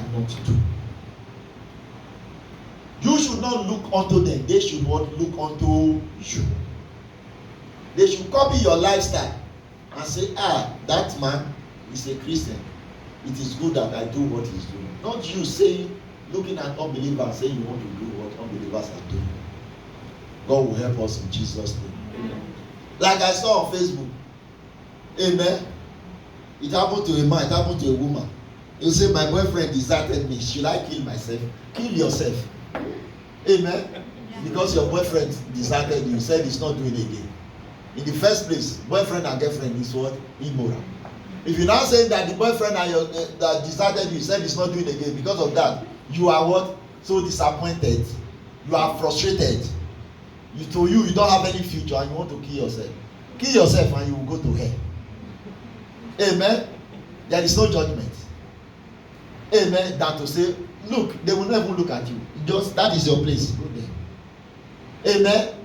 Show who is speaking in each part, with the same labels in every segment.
Speaker 1: cannot do. You should not look unto them. They should not look unto you. They should copy your lifestyle and say, that man is a Christian. It is good that I do what he's doing. Not you saying, looking at unbelievers, saying you want to do what unbelievers are doing. God will help us in Jesus' name. Amen. Like I saw on Facebook. Amen. It happened to a man, it happened to a woman. You say, my boyfriend deserted me. Should I kill myself? Kill yourself. Amen. Because your boyfriend deserted you, said he's not doing it again. In the first place, boyfriend and girlfriend is what? Immoral. If you now say that the boyfriend and that deserted you said he's not doing it again, because of that, you are what? So disappointed. You are frustrated. You don't have any future and you want to kill yourself. Kill yourself and you will go to hell. Amen. There is no judgment. Amen. Than to say, look, they will never look at you. Just that is your place. Go there. Amen.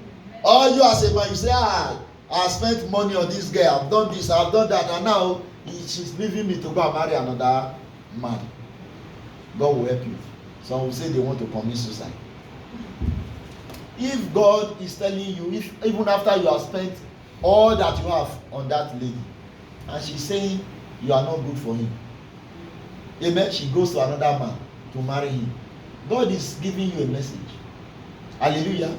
Speaker 1: Or you as a man, you say, I spent money on this girl, I've done this, I've done that, and now she's leaving me to go and marry another man. God will help you. Some will say they want to commit suicide. If God is telling you, if even after you have spent all that you have on that lady, and she's saying you are not good for him, amen, she goes to another man to marry him, God is giving you a message. Hallelujah.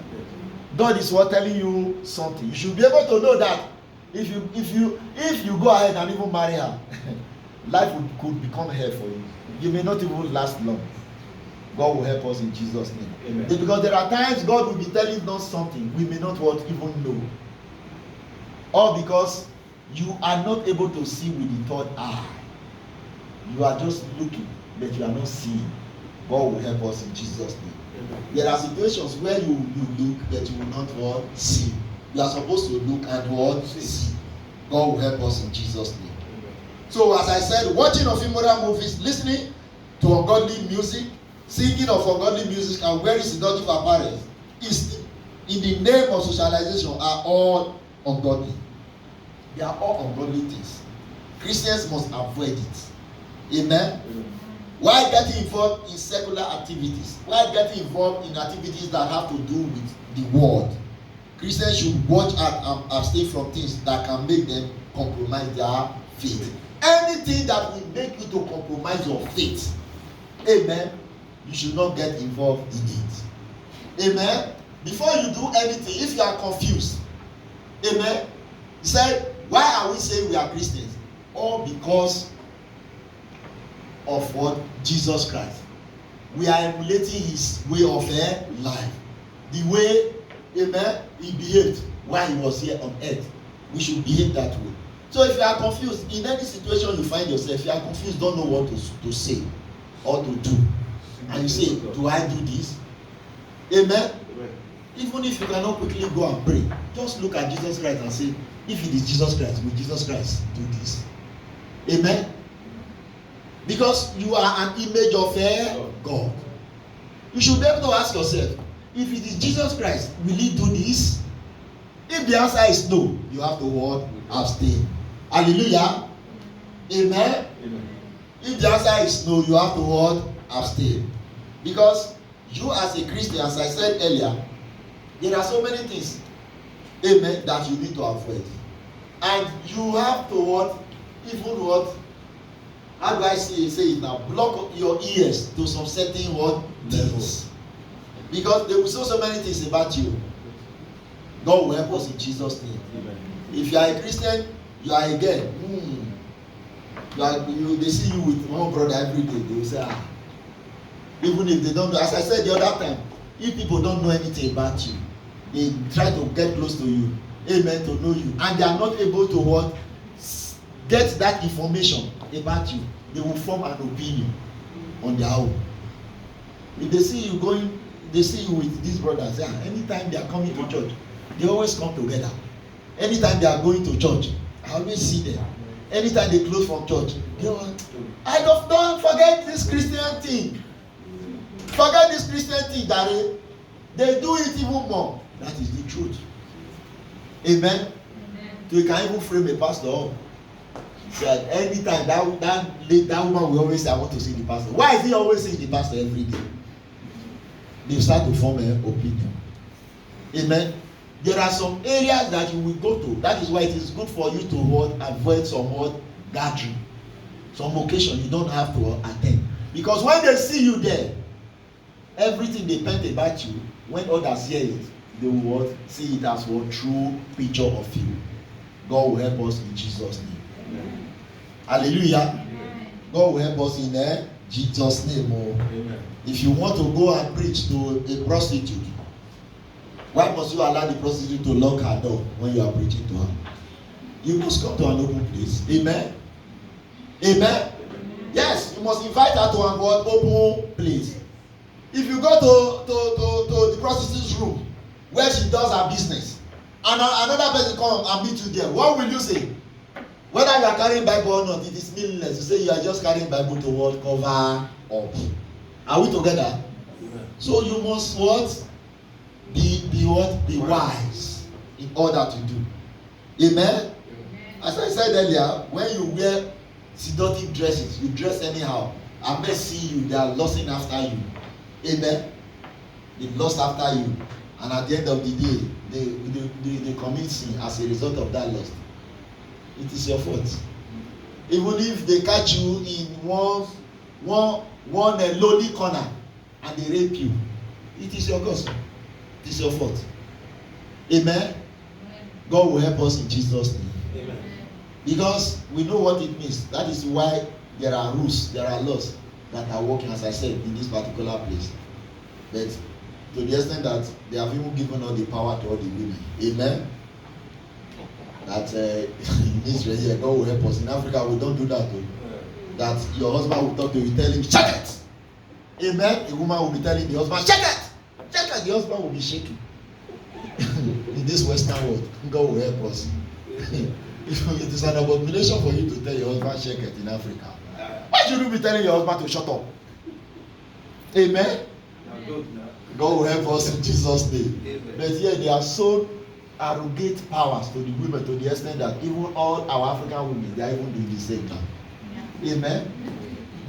Speaker 1: God is what telling you something. You should be able to know that if you go ahead and even marry her, life could become hell for you. You may not even last long. God will help us in Jesus' name. Amen. Because there are times God will be telling us something we may not even know. Or because you are not able to see with the third eye. You are just looking, but you are not seeing. God will help us in Jesus' name. Amen. There are situations where you look, but you will not see. You are supposed to look and see. God will help us in Jesus' name. Amen. So as I said, watching of immoral movies, listening to ungodly music, singing of ungodly music, and wearing seductive apparel is in the name of socialization are all ungodly. They are all ungodly things. Christians must avoid it. Amen. Why getting involved in secular activities? Why getting involved in activities that have to do with the world? Christians should watch out and abstain from things that can make them compromise their faith. Anything that will make you to compromise your faith, amen, you should not get involved in it. Amen. Before you do anything, if you are confused, amen, he said, why are we saying we are Christians? All because of what? Jesus Christ. We are emulating his way of life. The way, amen, he behaved while he was here on earth. We should behave that way. So if you are confused, in any situation you find yourself, if you are confused, don't know what to say or to do. And you say, do I do this? Amen? Even if you cannot quickly go and pray, just look at Jesus Christ and say, if it is Jesus Christ, will Jesus Christ do this? Amen? Because you are an image of God. You should be able to ask yourself, if it is Jesus Christ, will he do this? If the answer is no, you have to abstain. Hallelujah. Amen? Amen. If the answer is no, you have to abstain. Because you as a Christian, as I said earlier, there are so many things, amen, that you need to avoid. And you have to how do I say it now? Block your ears to some certain things. Because they will say so many things about you. God will help us in Jesus' name. Amen. If you are a Christian, you are again. They see you with one brother every day. They will say, even if they don't know, as I said the other time, if people don't know anything about you, they try to get close to you, amen, to know you, and they are not able to get that information about you, they will form an opinion on their own. If they see you with these brothers, anytime they are coming to church, they always come together. Anytime they are going to church, I always see them. Anytime they close from church, don't forget this Christian thing. Forget this Christian thing that they do it even more. That is the truth. Amen. So you can even frame a pastor up So anytime that woman will always say, I want to see the pastor. Why is he always seeing the pastor every day? They start to form an opinion. Amen. There are some areas that you will go to. That is why it is good for you to avoid some gathering. Some occasion you don't have to attend. Because when they see you there, everything they paint about you, when others hear it, they will see it as a true picture of you. God will help us in Jesus' name. Amen. Hallelujah. Amen. God will help us in Jesus' name. Amen. If you want to go and preach to a prostitute, why must you allow the prostitute to lock her door when you are preaching to her? You must come to an open place. Amen. Amen. Yes, you must invite her to an open place. If you go to the prostitute's room where she does her business, and another person come and meet you there, what will you say? Whether you are carrying Bible or not, it is meaningless. You say you are just carrying Bible to cover up. Are we together? Amen. So you must be wise in order to do. Amen. As I said earlier, when you wear seductive dresses, you dress anyhow, I may see you, they are lusting after you. Amen. They lust after you, and at the end of the day, they commit sin as a result of that lust. It is your fault. Even if they catch you in one lonely corner and they rape you, it is your cause. It is your fault. Amen. God will help us in Jesus' name. Amen. Because we know what it means. That is why there are rules, there are laws that are working, as I said, in this particular place. But to the extent that they have even given all the power to all the women. Amen. That in Israel here, God will help us. In Africa, we don't do that too. That your husband will talk to you, tell him, check it. Amen. A woman will be telling the husband, check it. Check it. The husband will be shaking. In this Western world, God will help us. It is an abomination for you to tell your husband, check it in Africa. Why should you be telling your husband to shut up? Amen. God will help us in Jesus' name. Amen. But here they are so arrogate powers to the women to the extent that even all our African women, they are even doing the same now. Yeah. Amen.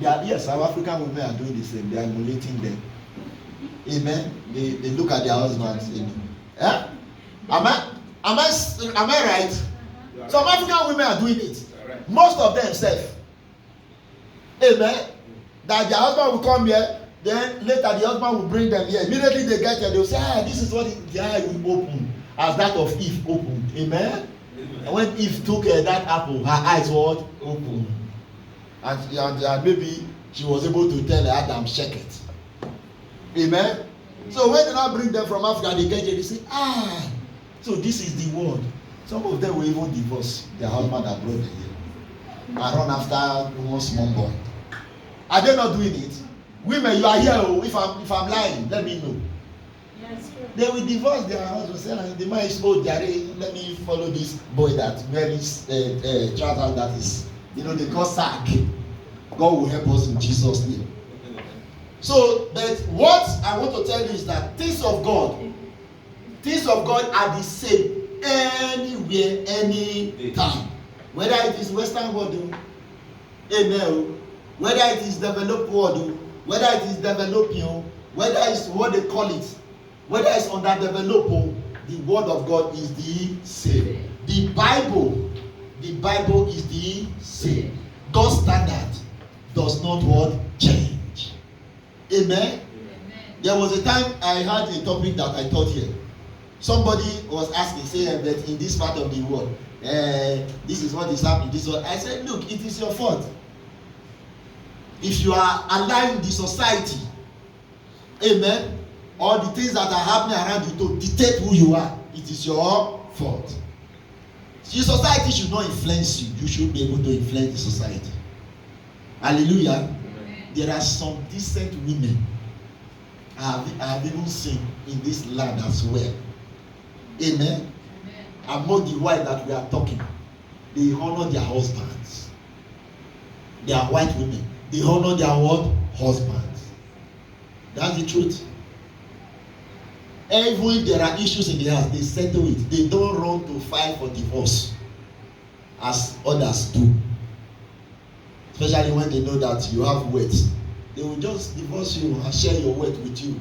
Speaker 1: Yes, our African women are doing the same. They are emulating them. Amen. They look at their husbands. Yeah? Am I right? Some African women are doing it. Most of them self. Amen. That their husband will come here, then later the husband will bring them here. Immediately they get here, they will say, this is what the eye will open, as that of Eve opened. Amen. And when Eve took that apple, her eyes were open. And maybe she was able to tell Adam, check it. Amen. So when they now bring them from Africa, they get here, they say, so this is the word. Some of them will even divorce their husband that brought them here and run after one small boy. Are they not doing it? Women, you are here. If I'm lying, let me know. Yes, they will divorce their husband. Say, the man is old, let me follow this boy that wears trousers that is, they call sack. God will help us in Jesus' name. So, but what I want to tell you is that things of God are the same anywhere, any time. Whether it is Western world, amen, whether it is developed world, whether it is developing, whether it's what they call it, whether it's underdeveloped, the word of God is the same. The Bible is the same. God's standard does not change. Amen? Amen. There was a time I had a topic that I taught here. Somebody was asking, saying that in this part of the world, this is what is happening. This one. I said, look, it is your fault. If you are allowing the society, amen, or the things that are happening around you to dictate who you are, it is your fault. The society should not influence you. You should be able to influence the society. Hallelujah. Amen. There are some decent women I have even seen in this land as well. Amen. Amen. Among the wives that we are talking, they honor their husbands. They are white women. They honor their what? Husbands. That's the truth. Even if there are issues in the house, they settle it. They don't run to file for divorce as others do. especially when they know that you have wealth. They will just divorce you and share your wealth with you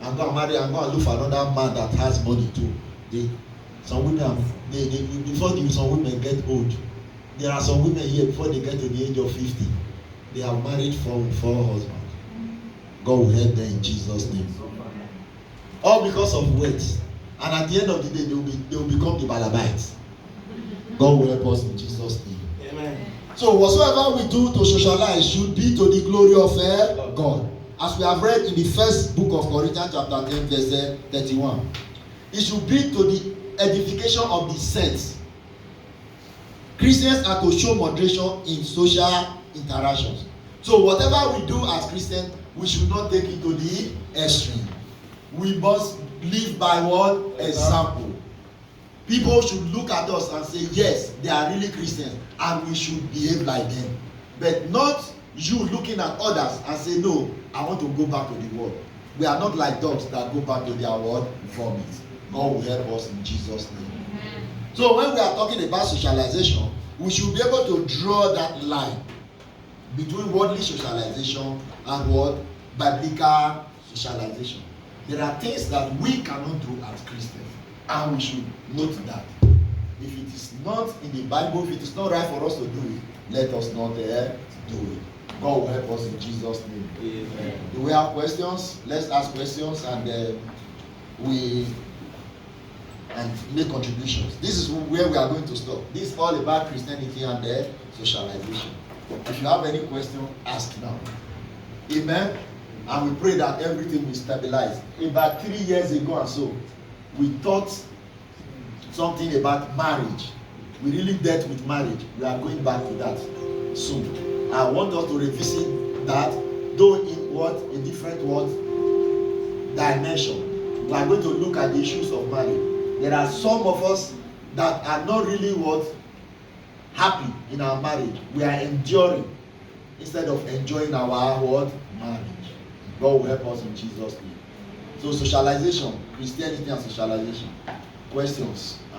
Speaker 1: and go and marry and go and look for another man that has money too. Some women before some women get old, there are some women here before they get to the age of 50, they have married four husbands. God will help them in Jesus' name. All because of wealth. And at the end of the day, they will become the Balabites. God will help us in Jesus' name. Amen. So whatsoever we do to socialize should be to the glory of God. As we have read in the first book of Corinthians chapter 10 verse 31. It should be to the edification of the saints. Christians are to show moderation in social interactions. So whatever we do as Christians, we should not take it to the extreme. We must live by what? Example. People should look at us and say, yes, they are really Christians, and we should behave like them. But not you looking at others and say, no, I want to go back to the world. We are not like dogs that go back to their world vomit. God will help us in Jesus' name. Amen. So when we are talking about socialization, we should be able to draw that line between worldly socialization and what? Biblical socialization. There are things that we cannot do as Christians, and we should note that. If it is not in the Bible, if it is not right for us to do it, let us not do it. God will help us in Jesus' name. Amen. Do we have questions? Let's ask questions and we make contributions. This is where we are going to stop. This is all about Christianity and socialization. If you have any question, ask now. Amen. And we pray that everything will stabilize. About 3 years ago or so, we taught something about marriage. We really dealt with marriage. We are going back to that soon. I want us to revisit that, though in what? A different what? Dimension. We are going to look at the issues of marriage. There are some of us that are not really what? Happy in our marriage. We are enduring instead of enjoying our what? Marriage. God will help us in Jesus' name. So socialization, Christianity and socialization. Questions?